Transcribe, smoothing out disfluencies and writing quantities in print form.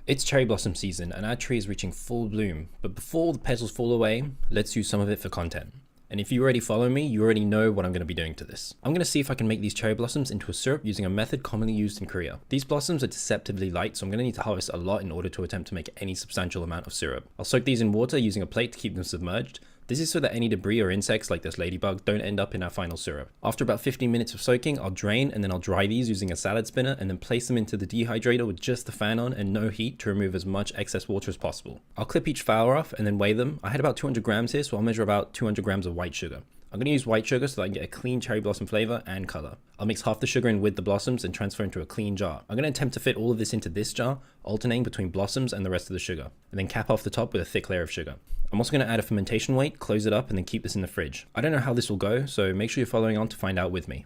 It's cherry blossom season and our tree is reaching full bloom, but before the petals fall away, let's use some of it for content. And if you already follow me, you already know what I'm going to be doing to this. I'm going to see if I can make these cherry blossoms into a syrup using a method commonly used in Korea. These blossoms are deceptively light, so I'm going to need to harvest a lot in order to attempt to make any substantial amount of syrup. I'll soak these in water using a plate to keep them submerged. This is so that any debris or insects like this ladybug don't end up in our final syrup. After about 15 minutes of soaking, I'll drain and then I'll dry these using a salad spinner and then place them into the dehydrator with just the fan on and no heat to remove as much excess water as possible. I'll clip each flower off and then weigh them. I had about 200 grams here, so I'll measure about 200 grams of white sugar. I'm going to use white sugar so that I can get a clean cherry blossom flavor and color. I'll mix half the sugar in with the blossoms and transfer into a clean jar. I'm going to attempt to fit all of this into this jar, alternating between blossoms and the rest of the sugar, and then cap off the top with a thick layer of sugar. I'm also going to add a fermentation weight, close it up, and then keep this in the fridge. I don't know how this will go, so make sure you're following on to find out with me.